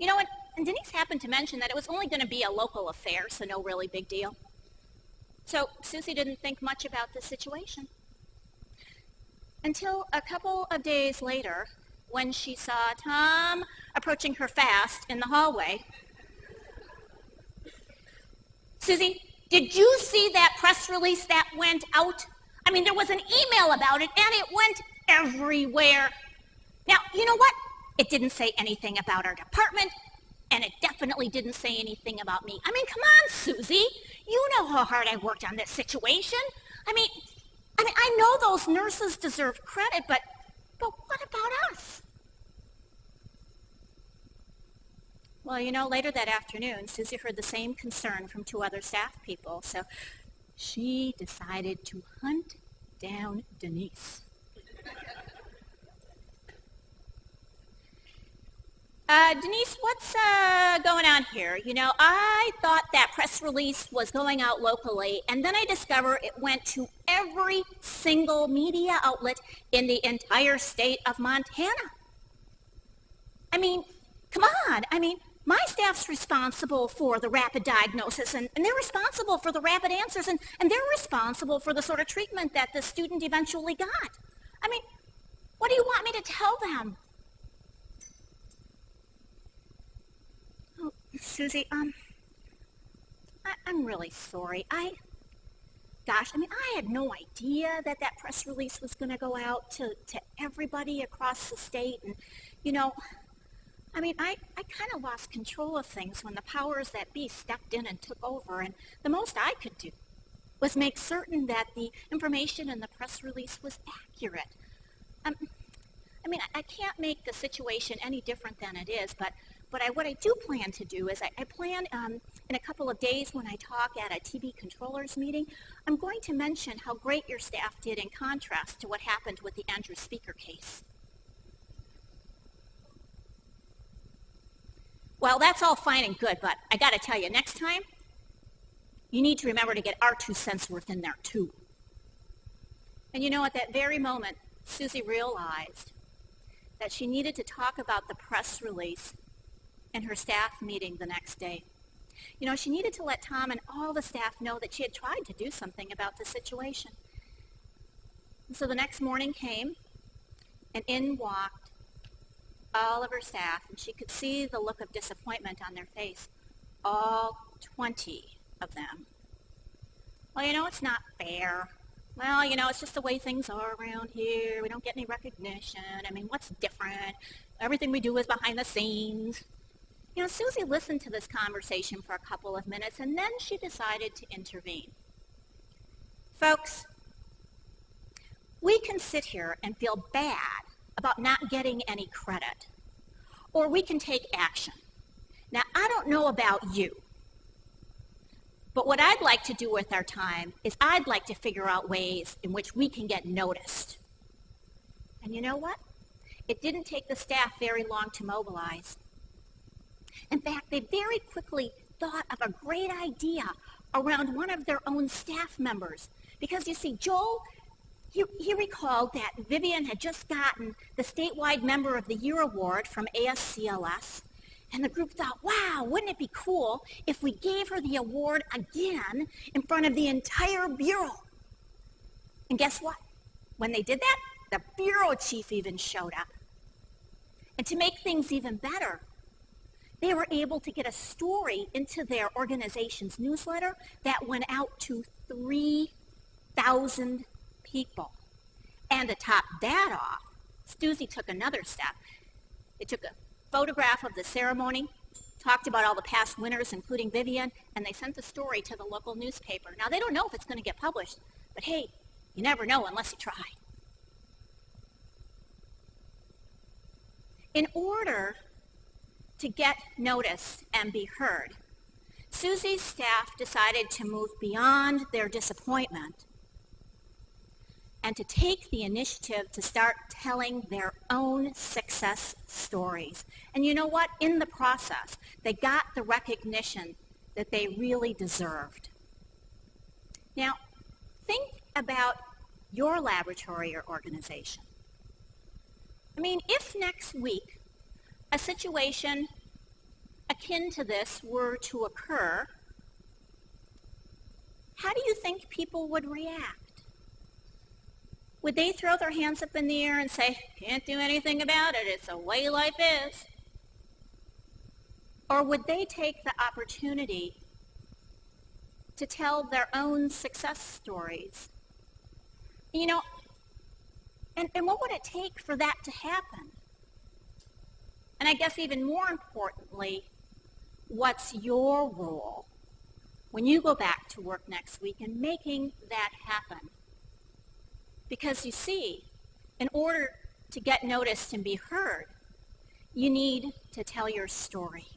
And Denise happened to mention that it was only going to be a local affair, so no really big deal. So Susie didn't think much about the situation. Until a couple of days later, when she saw Tom approaching her fast in the hallway. Susie, did you see that press release that went out? I mean, there was an email about it, and it went everywhere. Now, you know what? It didn't say anything about our department, and it definitely didn't say anything about me. I mean, come on, Susie. You know how hard I worked on this situation. I mean, I know those nurses deserve credit, but what about us? Well, later that afternoon, Susie heard the same concern from two other staff people, so she decided to hunt down Denise. Denise, what's going on here? I thought that press release was going out locally, and then I discovered it went to every single media outlet in the entire state of Montana. I mean, come on. My staff's responsible for the rapid diagnosis, and they're responsible for the rapid answers, and they're responsible for the sort of treatment that the student eventually got. What do you want me to tell them? Oh, Susie, I'm really sorry. I had no idea that press release was going to go out to everybody across the state, and, I kind of lost control of things when the powers that be stepped in and took over, and the most I could do was make certain that the information in the press release was accurate. I can't make the situation any different than it is, but what I do plan to do is I plan in a couple of days when I talk at a TB controllers meeting, I'm going to mention how great your staff did in contrast to what happened with the Andrew Speaker case. Well, that's all fine and good, but I got to tell you, next time, you need to remember to get our 2 cents worth in there, too. And at that very moment, Susie realized that she needed to talk about the press release in her staff meeting the next day. She needed to let Tom and all the staff know that she had tried to do something about the situation. And so the next morning came, and in walked all of her staff, and she could see the look of disappointment on their face, all 20 of them. Well, it's not fair. Well, it's just the way things are around here. We don't get any recognition. What's different? Everything we do is behind the scenes. Susie listened to this conversation for a couple of minutes, and then she decided to intervene. Folks, we can sit here and feel bad about not getting any credit, or we can take action. Now, I don't know about you, but what I'd like to do with our time is I'd like to figure out ways in which we can get noticed. And you know what? It didn't take the staff very long to mobilize. In fact, they very quickly thought of a great idea around one of their own staff members. Because you see, Joel, he recalled that Vivian had just gotten the statewide Member of the Year award from ASCLS, and the group thought, wow, wouldn't it be cool if we gave her the award again in front of the entire bureau? And guess what? When they did that, the bureau chief even showed up. And to make things even better, they were able to get a story into their organization's newsletter that went out to 3,000 people. And to top that off, Susie took another step. They took a photograph of the ceremony, talked about all the past winners, including Vivian, and they sent the story to the local newspaper. Now, they don't know if it's going to get published, but hey, you never know unless you try. In order to get noticed and be heard, Susie's staff decided to move beyond their disappointment and to take the initiative to start telling their own success stories. And you know what? In the process, they got the recognition that they really deserved. Now, think about your laboratory or organization. If next week a situation akin to this were to occur, how do you think people would react? Would they throw their hands up in the air and say, "Can't do anything about it, it's the way life is"? Or would they take the opportunity to tell their own success stories? You know, and what would it take for that to happen? And I guess even more importantly, what's your role when you go back to work next week in making that happen? Because you see, in order to get noticed and be heard, you need to tell your story.